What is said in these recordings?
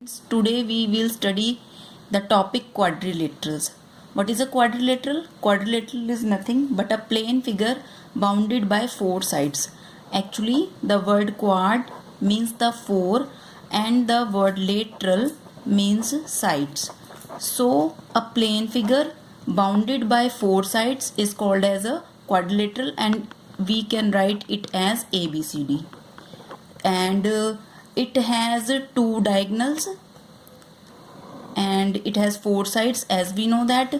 Today we will study the topic quadrilaterals. What is a quadrilateral? Quadrilateral is nothing but a plane figure bounded by four sides. Actually, the word quad means the four and the word lateral means sides. So, a plane figure bounded by four sides is called as a quadrilateral, and we can write it as ABCD. And it has two diagonals and it has four sides. As we know that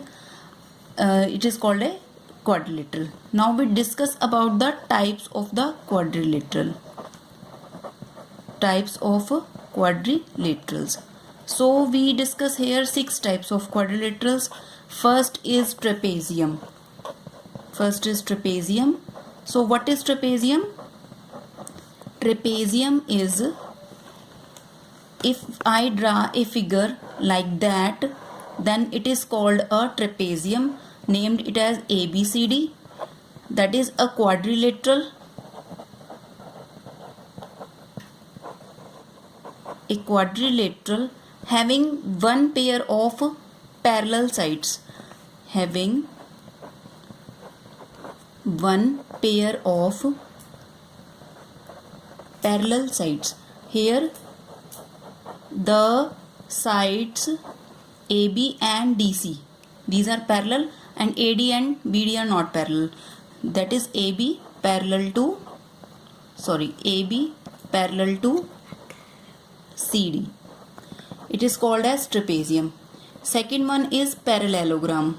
it is called a quadrilateral. Now we discuss about the types of the quadrilateral. Types of quadrilaterals. So we discuss here six types of quadrilaterals. First is trapezium. So what is trapezium? Trapezium is, if I draw a figure like that, then it is called a trapezium, named it as ABCD. That is a quadrilateral. A quadrilateral having one pair of parallel sides. Having one pair of parallel sides. Here the sides AB and DC, these are parallel, and AD and BD are not parallel. That is AB parallel to CD. It is called as trapezium. Second one is parallelogram.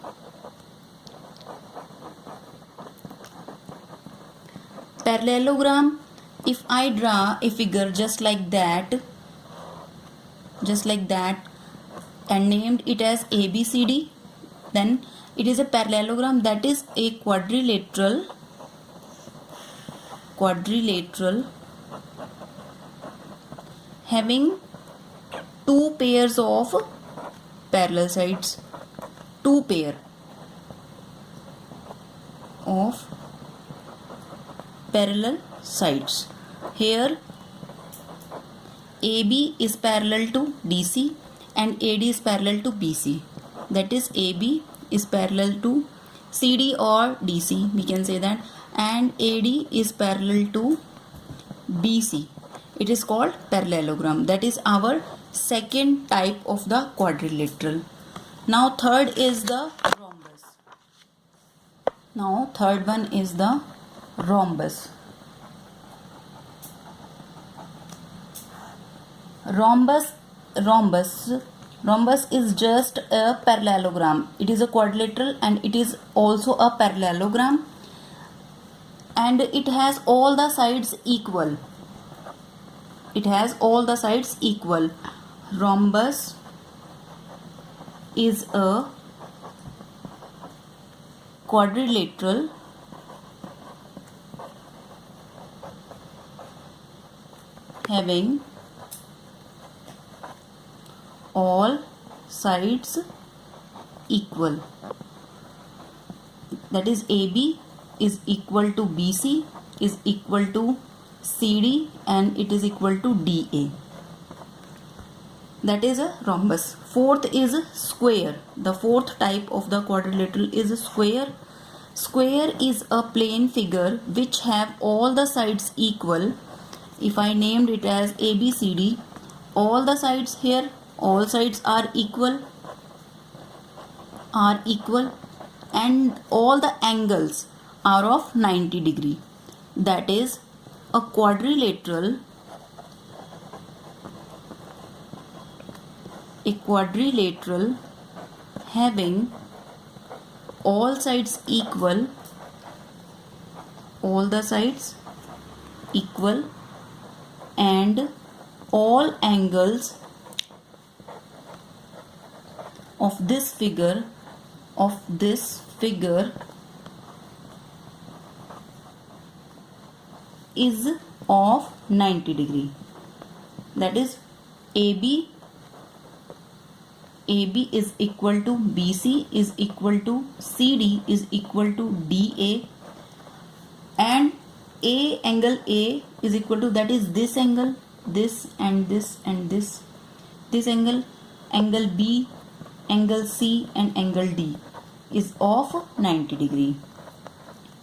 Parallelogram, if I draw a figure just like that and named it as ABCD, then it is a parallelogram. That is a quadrilateral having two pairs of parallel sides. Two pair of parallel sides. Here AB is parallel to DC and AD is parallel to BC. That is AB is parallel to CD or DC, we can say that, and AD is parallel to BC. It is called parallelogram. That is our second type of the quadrilateral. Now third is the rhombus. Now third one is the rhombus. Rhombus is just a parallelogram. It is a quadrilateral and it is also a parallelogram, and it has all the sides equal. Rhombus is a quadrilateral having all sides equal. That is AB is equal to BC is equal to CD and it is equal to DA. That is a rhombus. Fourth is square. The fourth type of the quadrilateral is square. Square is a plane figure which have all the sides equal. If I named it as ABCD, all the sides here, all sides are equal, and all the angles are of 90 degree. That is a quadrilateral. Having all sides equal, and all angles of this figure is of 90 degree. That is AB is equal to BC is equal to CD is equal to DA, and angle A is equal to, that is this angle, this and this and this, this angle, angle B, angle C and angle D is of 90 degree.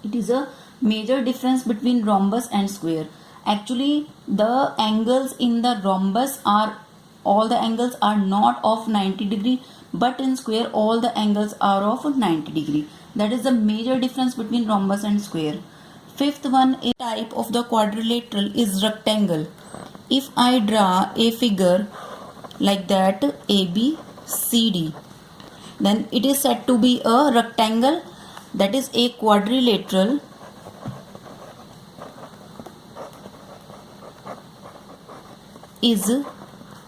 It is a major difference between rhombus and square. Actually, the angles in the rhombus are, all the angles are not of 90 degree, but in square all the angles are of 90 degree. That is the major difference between rhombus and square. Fifth one is type of the quadrilateral is rectangle. If I draw a figure like that ABCD, then it is said to be a rectangle. That is a quadrilateral is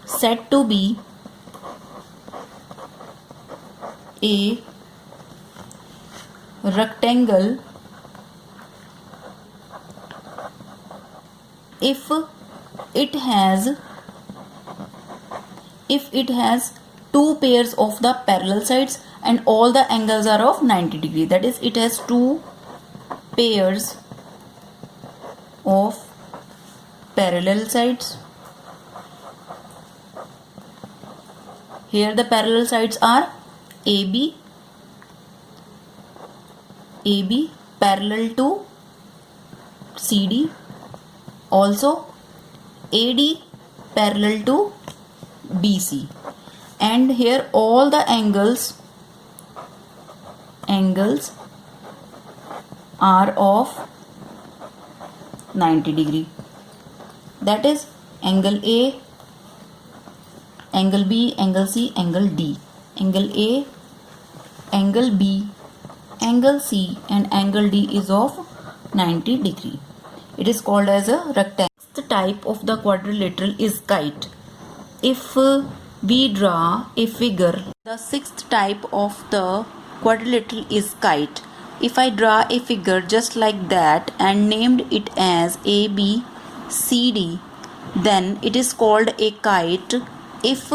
said to be a rectangle if it has two pairs of the parallel sides and all the angles are of 90 degree. That is, it has two pairs of parallel sides. Here the parallel sides are AB parallel to CD, also AD parallel to BC, and here all the angles are of 90 degree. That is angle A, angle B, angle C, angle D. Angle A, angle B, angle C and angle D is of 90 degree. It is called as a rectangle. The type of the quadrilateral is kite. If we draw a figure, the sixth type of the quadrilateral is kite. If I draw a figure just like that and named it as ABCD, then it is called a kite. If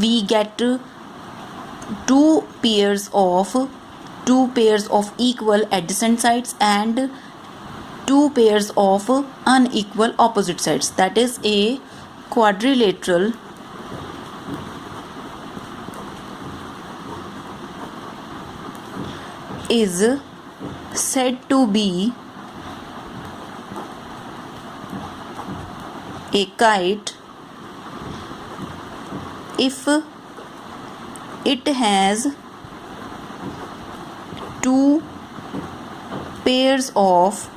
we get two pairs of equal adjacent sides and two pairs of unequal opposite sides, that is a quadrilateral is said to be a kite if it has two pairs of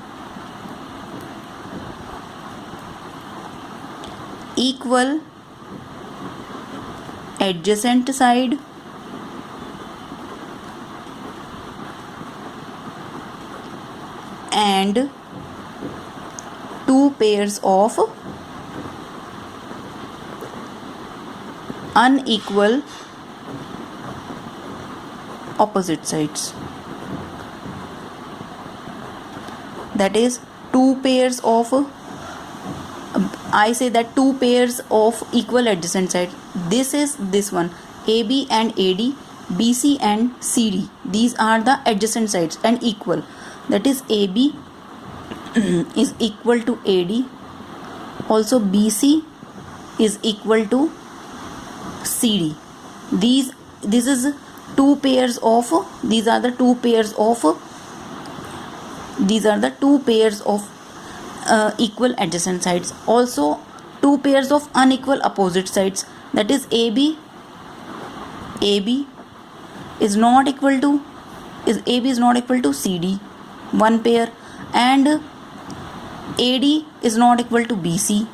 equal adjacent side and two pairs of unequal opposite sides. That is two pairs of two pairs of equal adjacent sides. This is this one, AB and AD, BC and CD. These are the adjacent sides and equal. That is AB is equal to AD. Also BC is equal to CD. These are the two pairs of equal adjacent sides. Also two pairs of unequal opposite sides. That is AB is not equal to CD, one pair, and AD is not equal to BC.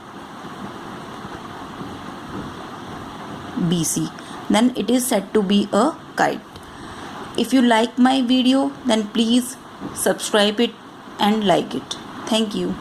Then it is said to be a kite. If you like my video, then please subscribe it and like it. Thank you.